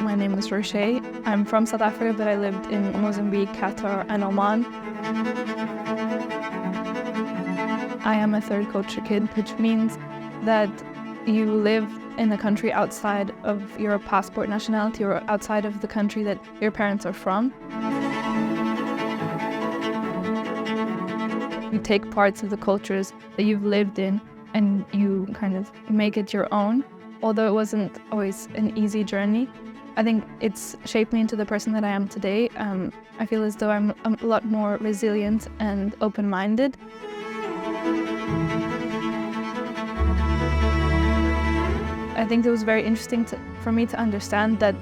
My name is Roché. I'm from South Africa, but I lived in Mozambique, Qatar, and Oman. I am a third culture kid, which means that you live in a country outside of your passport nationality or outside of the country that your parents are from. You take parts of the cultures that you've lived in and you kind of make it your own. Although it wasn't always an easy journey, I think it's shaped me into the person that I am today. I feel as though I'm a lot more resilient and open-minded. I think it was very interesting for me to understand that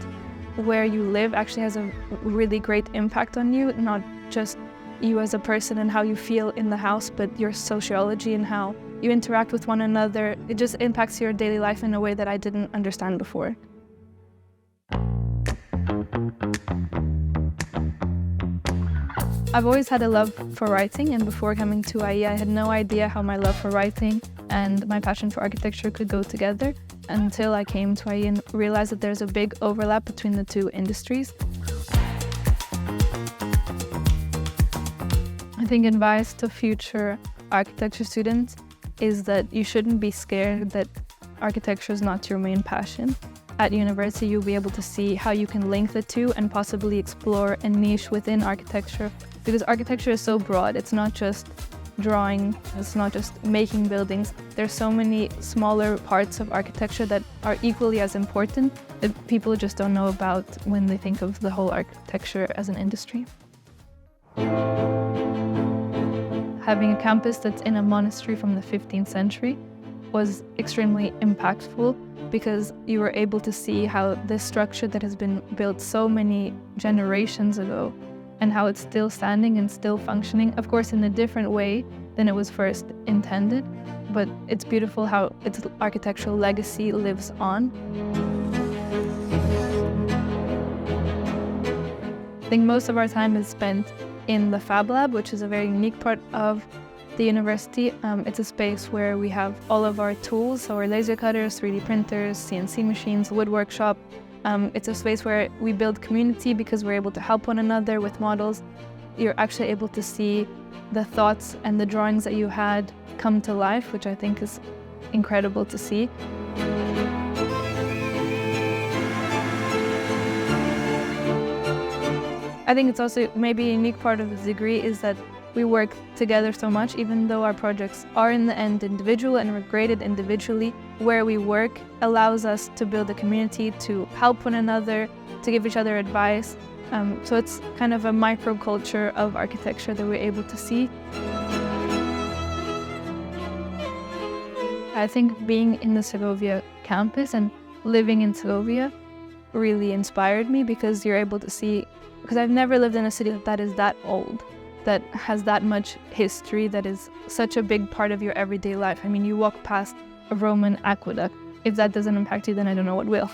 where you live actually has a really great impact on you, not just you as a person and how you feel in the house, but your sociology and how you interact with one another. It just impacts your daily life in a way that I didn't understand before. I've always had a love for writing, and before coming to IE, I had no idea how my love for writing and my passion for architecture could go together until I came to IE and realized that there's a big overlap between the two industries. I think advice to future architecture students is that you shouldn't be scared that architecture is not your main passion. At university, you'll be able to see how you can link the two and possibly explore a niche within architecture, because architecture is so broad. It's not just drawing, it's not just making buildings. There's so many smaller parts of architecture that are equally as important that people just don't know about when they think of the whole architecture as an industry. Having a campus that's in a monastery from the 15th century was extremely impactful because you were able to see how this structure that has been built so many generations ago and how it's still standing and still functioning, of course in a different way than it was first intended, but it's beautiful how its architectural legacy lives on. I think most of our time is spent in the Fab Lab, which is a very unique part of the university. It's a space where we have all of our tools, so our laser cutters, 3D printers, CNC machines, wood workshop. It's a space where we build community because we're able to help one another with models. You're actually able to see the thoughts and the drawings that you had come to life, which I think is incredible to see. I think it's also maybe a unique part of the degree is that we work together so much, even though our projects are in the end individual and we're graded individually. Where we work allows us to build a community, to help one another, to give each other advice. So it's kind of a microculture of architecture that we're able to see. I think being in the Segovia campus and living in Segovia really inspired me because you're able to see, because I've never lived in a city that is that old, that has that much history, that is such a big part of your everyday life. I mean, you walk past a Roman aqueduct. If that doesn't impact you, then I don't know what will.